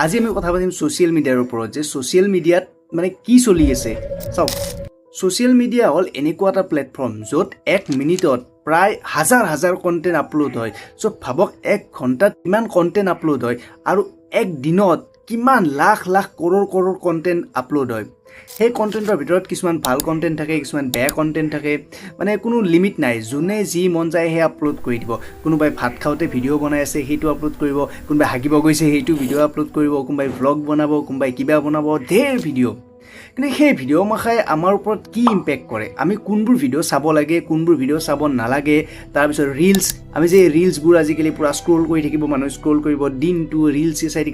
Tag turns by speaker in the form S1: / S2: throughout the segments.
S1: আজি আমি কথা পাতিম সোশ্যাল মিডিয়াৰ ওপৰত যে সোশ্যাল মিডিয়াত মানে কি চলি আছে চাওক সোশ্যাল মিডিয়া হল এনেকুৱা এটা প্লেটফৰ্ম য'ত 1 মিনিটত প্ৰায় হাজাৰ হাজাৰ কন্টেন্ট আপলোড হয় সো ভাবক 1 ঘণ্টাত কিমান কন্টেন্ট আপলোড হয় আৰু এক দিনত কিমান লাখ লাখ কৰোৰ কন্টেন্ট আপলোড হয় সেই কন্টেন্টৰ ভিতৰত কিছুমান ভাল কন্টেন্ট থাকে কিছুমান বেয়া কন্টেন্ট থাকে মানে কোনো লিমিট নাই যোনে যি মন যায় হে আপলোড কৰি দিব কোনোবাই ভাত খাওঁতে ভিডিঅ' বনাই আছে সেইটো আপলোড কৰিব কোনোবাই হাগিব গৈছে সেইটো ভিডিঅ' আপলোড কৰিব কোনোবাই ভ্লগ বনাব কোনোবাই কিবা বনাব ঢেৰ ভিডিঅ' কিন্তু সেই ভিডিঅ' মাখাই আমাৰ ওপৰত কি ইম্পেক্ট কৰে আমি কোনবোৰ ভিডিঅ' চাব লাগে কোনবোৰ ভিডিঅ' চাব নালাগে তাৰপিছত ৰিলছ আমি যে ৰিলছবোৰ আজিকালি পুৰা স্ক্ৰল কৰি থাকিব মানুহ স্ক্ৰল কৰিব দিনটো ৰিলছে চাই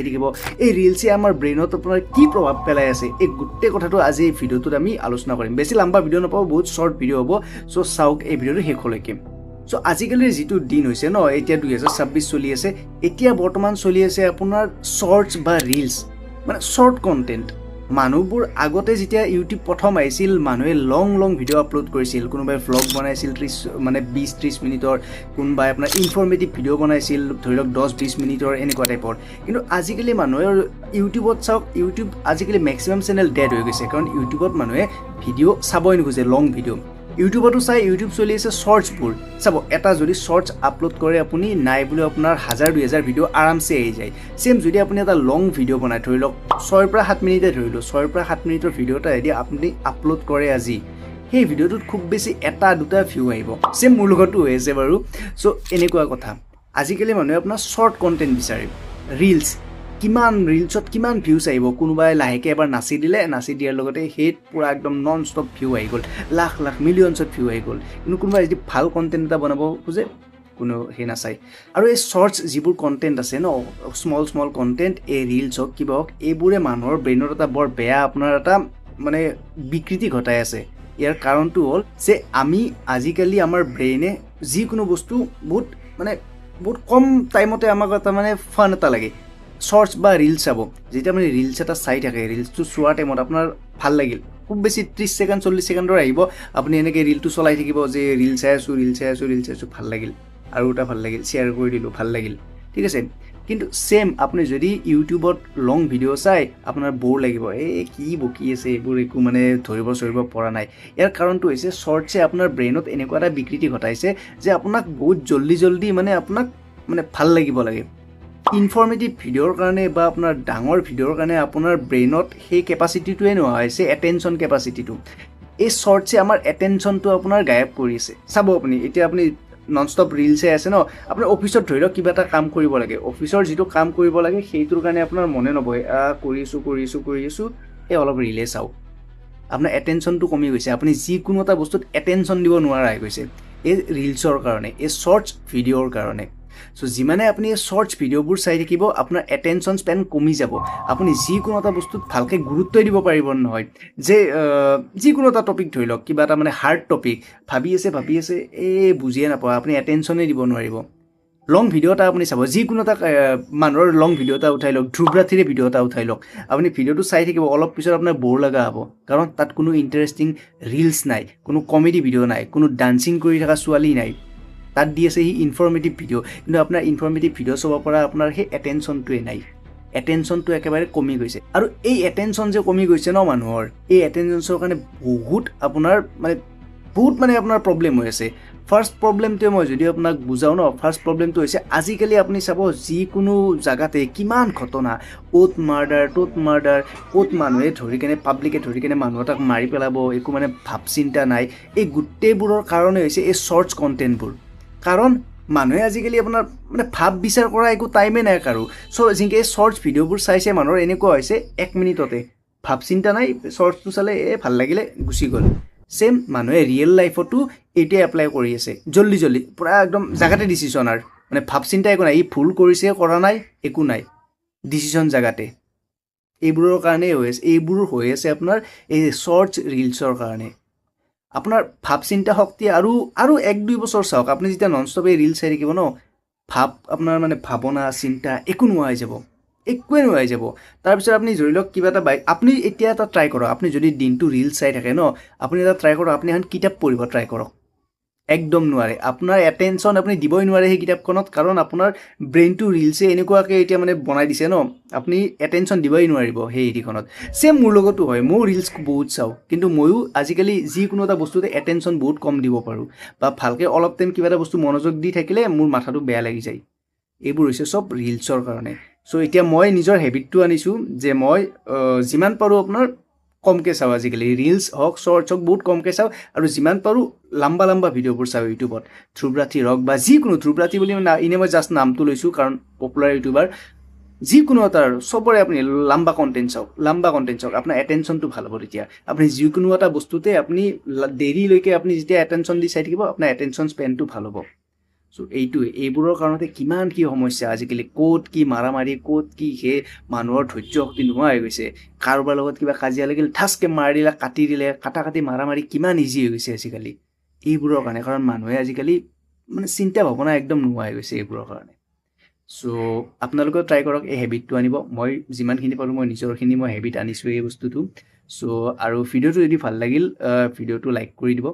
S1: থাকিব এই ৰিলছে আমাৰ ব্ৰেইনত আপোনাৰ কি প্ৰভাৱ পেলাই আছে এই গোটেই কথাটো আজি এই ভিডিঅ'টোত আমি আলোচনা কৰিম বেছি লম্বা ভিডিঅ' নাপাব বহুত শ্বৰ্ট ভিডিঅ' হ'ব চ' চাওক এই ভিডিঅ'টো শেষলৈকে চ' আজিকালিৰ যিটো দিন হৈছে ন এতিয়া 2026 চলি আছে এতিয়া বৰ্তমান চলি আছে আপোনাৰ শ্বৰ্টছ বা ৰিলছ মানে শ্বৰ্ট কণ্টেণ্ট মানুহবোৰ আগতে যেতিয়া ইউটিউব প্ৰথম আহিছিল মানুহে লং ভিডিঅ' আপলোড কৰিছিল কোনোবাই ভ্লগ বনাইছিল 20-30 মিনিটৰ কোনোবাই আপোনাৰ ইনফৰ্মেটিভ ভিডিঅ' বনাইছিল ধৰি লওক 10-20 মিনিটৰ এনেকুৱা টাইপৰ কিন্তু আজিকালি মানুহে ইউটিউবত চাওক ইউটিউব আজিকালি মেক্সিমাম চেনেল ডেড হৈ গৈছে কাৰণ ইউটিউবত মানুহে ভিডিঅ' চাবই নোখোজে লং ভিডিঅ' ইউটিউবতো চাই ইউটিউব চলি আছে শ্বৰ্টছবোৰ চাব এটা যদি শ্বৰ্টছ আপলোড কৰে আপুনি নাই বুলি আপোনাৰ 1000-2000 ভিডিঅ' আৰামছে আহি যায় সেম যদি আপুনি এটা লং ভিডিঅ' বনায় ধৰি লওক 6-7 মিনিটে ধৰিলোঁ 6-7 মিনিটৰ ভিডিঅ' এটা যদি আপুনি আপলোড কৰে আজি সেই ভিডিঅ'টোত খুব বেছি 1-2 ভিউ আহিব সেম মোৰ লগতো হৈ আছে বাৰু চ' এনেকুৱা কথা আজিকালি মানুহে আপোনাৰ শ্বৰ্ট কণ্টেণ্ট বিচাৰে ৰিলছ কিমান ৰিলছত কিমান ভিউজ আহিব কোনোবাই লাহেকৈ এবাৰ নাচি দিয়াৰ লগতে সেই পুৰা একদম নন ষ্টপ ভিউ আহি গ'ল লাখ মিলিয়নছত ভিউ আহি গ'ল কিন্তু কোনোবাই যদি ভাল কণ্টেণ্ট এটা বনাব খোজে কোনো সেই নাচায় আৰু এই শ্বৰ্টছ যিবোৰ কণ্টেণ্ট আছে ন স্মল কণ্টেণ্ট এই ৰিলছ হওক কিবা হওক এইবোৰে মানুহৰ ব্ৰেইনত এটা বৰ বেয়া আপোনাৰ এটা মানে বিকৃতি ঘটাই আছে ইয়াৰ কাৰণটো হ'ল যে আমি আজিকালি আমাৰ ব্ৰেইনে যিকোনো বস্তু বহুত কম টাইমতে আমাক এটা মানে ফান এটা লাগে শ্বৰ্টছ বা ৰিলছ চাব যেতিয়া আপুনি ৰিলছ এটা চাই থাকে ৰিলছটো চোৱাৰ টাইমত আপোনাৰ ভাল লাগিল খুব বেছি 30 ছেকেণ্ড 40 ছেকেণ্ডৰ আহিব আপুনি এনেকৈ ৰিলটো চলাই থাকিব যে ৰিল চাই আছোঁ ভাল লাগিল আৰু এটা ভাল লাগিল শ্বেয়াৰ কৰি দিলোঁ ভাল লাগিল ঠিক আছে কিন্তু সেম আপুনি যদি ইউটিউবত লং ভিডিঅ' চাই আপোনাৰ বৰ লাগিব কি বকি আছে এইবোৰ একো মানে ধৰিব পৰা নাই ইয়াৰ কাৰণটো হৈছে শ্বৰ্টছে আপোনাৰ ব্ৰেইনত এনেকুৱা এটা বিকৃতি ঘটাইছে যে আপোনাক বহুত জল্দি মানে আপোনাক মানে ভাল লাগিব লাগে ইনফৰ্মেটিভ ভিডিঅ'ৰ কাৰণে বা আপোনাৰ ডাঙৰ ভিডিঅ'ৰ কাৰণে আপোনাৰ ব্ৰেইনত সেই কেপাচিটিটোৱে নোহোৱা হৈছে এটেনশ্যন কেপাচিটিটো এই শ্বৰ্টছে আমাৰ এটেনশ্যনটো আপোনাৰ গায়ব কৰিছে চাব আপুনি নন ষ্টপ ৰিলছে আছে ন আপোনাৰ অফিচত ধৰি লওক কিবা এটা কাম কৰিব লাগে অফিচৰ যিটো কাম কৰিব লাগে সেইটোৰ কাৰণে আপোনাৰ মনে নবহে কৰি আছোঁ এই অলপ ৰিলে চাওঁ আপোনাৰ এটেনশ্যনটো কমি গৈছে আপুনি যিকোনো এটা বস্তুত এটেনশ্যন দিব নোৱাৰা হৈ গৈছে এই ৰিলছৰ কাৰণে এই শ্বৰ্টছ ভিডিঅ'ৰ কাৰণে চ' যিমানে আপুনি এই শ্বৰ্টছ ভিডিঅ'বোৰ চাই থাকিব আপোনাৰ এটেনশ্যন স্পেন কমি যাব আপুনি যিকোনো এটা বস্তুত ভালকৈ গুৰুত্বই দিব পাৰিব নহয় যে যিকোনো এটা টপিক ধৰি লওক কিবা এটা মানে হাৰ্ড টপিক ভাবি আছে বুজিয়ে নাপায় আপুনি এটেনশ্যনেই দিব নোৱাৰিব লং ভিডিঅ' এটা আপুনি চাব যিকোনো এটা মানুহৰ লং ভিডিঅ' এটা উঠাই লওক ধ্ৰুৱ ৰাঠিৰে ভিডিঅ' এটা উঠাই লওক আপুনি ভিডিঅ'টো চাই থাকিব অলপ পিছত আপোনাৰ বৰ লগা হ'ব কাৰণ তাত কোনো ইণ্টাৰেষ্টিং ৰিলছ নাই কোনো কমেডি ভিডিঅ' নাই কোনো ডান্সিং কৰি থকা ছোৱালী নাই তাত দি আছে সি ইনফৰ্মেটিভ ভিডিঅ' কিন্তু আপোনাৰ ইনফৰ্মেটিভ ভিডিঅ' চাব পৰা আপোনাৰ সেই এটেনশ্যনটোৱে নাই এটেনশ্যনটো একেবাৰে কমি গৈছে আৰু এই এটেনশ্যন যে কমি গৈছে ন মানুহৰ এই এটেনশ্যনৰ কাৰণে বহুত আপোনাৰ প্ৰব্লেম হৈ আছে ফাৰ্ষ্ট প্ৰব্লেমটোৱে মই যদি আপোনাক বুজাওঁ ন ফাৰ্ষ্ট প্ৰব্লেমটো হৈছে আজিকালি আপুনি চাব যিকোনো জেগাতে কিমান ঘটনা অ'ত মাৰ্ডাৰ ক'ত মানুহে পাব্লিকে ধৰি কেনে মানুহ এটাক মাৰি পেলাব একো মানে ভাৱ চিন্তা নাই এই গোটেইবোৰৰ কাৰণে হৈছে এই শ্বৰ্টছ কণ্টেণ্টবোৰ কাৰণ মানুহে আজিকালি আপোনাৰ মানে ভাৱ বিচাৰ কৰা একো টাইমে নাই কাৰো চ' যেনেকৈ শ্বৰ্টছ ভিডিঅ'বোৰ চাইছে মানুহৰ এনেকুৱা হৈছে 1 মিনিটতে ভাৱ চিন্তা নাই শ্বৰ্টছটো চালে ভাল লাগিলে গুচি গ'ল সেম মানুহে ৰিয়েল লাইফতো এইটোৱে এপ্লাই কৰি আছে জল্দি পূৰা একদম জাগাতে ডিচিশ্যন আৰু মানে ভাৱ চিন্তা একো নাই ই ভুল কৰিছে কৰা নাই একো নাই ডিচিশ্যন জাগাতে এইবোৰৰ কাৰণেই এইবোৰ হৈ আছে আপোনাৰ এই শ্বৰ্টছ ৰিলছৰ কাৰণে আপোনাৰ ভাৱ চিন্তা শক্তি আৰু 1-2 বছৰ চাওক আপুনি যেতিয়া নন ষ্টপ এই ৰিল চাই থাকিব ন আপোনাৰ মানে ভাৱনা চিন্তা একোৱে নোহোৱা হৈ যাব তাৰপিছত আপুনি ধৰি লওক কিবা এটা আপুনি এতিয়া এটা ট্ৰাই কৰক আপুনি যদি দিনটো ৰিল চাই থাকে ন আপুনি এটা ট্ৰাই কৰক আপুনি এখন কিতাপ পঢ়িব ট্ৰাই কৰক একদম নোৱাৰে আপোনাৰ এটেনশ্যন আপুনি দিবই নোৱাৰে সেই কিতাপখনত কাৰণ আপোনাৰ ব্ৰেইনটো ৰিলছে এনেকুৱাকৈ এতিয়া মানে বনাই দিছে ন আপুনি এটেনশ্যন দিবই নোৱাৰিব সেই হেৰিখনত ছেম মোৰ লগতো হয় ময়ো ৰিলছ বহুত চাওঁ কিন্তু ময়ো আজিকালি যিকোনো এটা বস্তুতে এটেনশ্যন বহুত কম দিব পাৰোঁ বা ভালকৈ অলপ টাইম কিবা এটা বস্তু মনোযোগ দি থাকিলে মোৰ মাথাটো বেয়া লাগি যায় এইবোৰ হৈছে চব ৰিলছৰ কাৰণে চ' এতিয়া মই নিজৰ হেবিটটো আনিছোঁ যে মই যিমান পাৰোঁ আপোনাৰ কমকৈ চাওঁ আজিকালি ৰিলছ হওক শ্বৰ্টছ হওক বহুত কমকৈ চাওঁ আৰু যিমান পাৰোঁ লাম্বা লাম্বা ভিডিঅ'বোৰ চাওঁ ইউটিউবত ধ্ৰুৱৰাঠি হওক বা যিকোনো ধ্ৰুৱৰাঠি বুলি এনেই মই জাষ্ট নামটো লৈছোঁ কাৰণ পপুলাৰ ইউটিউবাৰ যিকোনো এটা আৰু চবৰে আপুনি লাম্বা কণ্টেণ্ট চাওক আপোনাৰ এটেনশ্যনটো ভাল হ'ব তেতিয়া আপুনি যিকোনো এটা বস্তুতে আপুনি দেৰিলৈকে আপুনি যেতিয়া এটেনশ্যন দি চাই থাকিব আপোনাৰ এটেনশ্যন স্পেনটো ভাল হ'ব চ' এইবোৰৰ কাৰণতে কিমান কি সমস্যা আজিকালি ক'ত কি মাৰামাৰি ক'ত কি সেই মানুহৰ ধৈৰ্য শক্তি নোহোৱা হৈ গৈছে কাৰোবাৰ লগত কিবা কাজিয়া লাগিল ঠাচকৈ মাৰি দিলে কাটি মাৰামাৰি কিমান ইজি হৈ গৈছে আজিকালি এইবোৰৰ কাৰণে কাৰণ মানুহে আজিকালি মানে চিন্তা ভাৱনা একদম নোহোৱা হৈ গৈছে এইবোৰৰ কাৰণে চ' আপোনালোকেও ট্ৰাই কৰক এই হেবিটটো আনিব মই যিমানখিনি পাৰোঁ মই নিজৰখিনি মই হেবিট আনিছোঁ এই বস্তুটো চ' আৰু ভিডিঅ'টো যদি ভাল লাগিল ভিডিঅ'টো লাইক কৰি দিব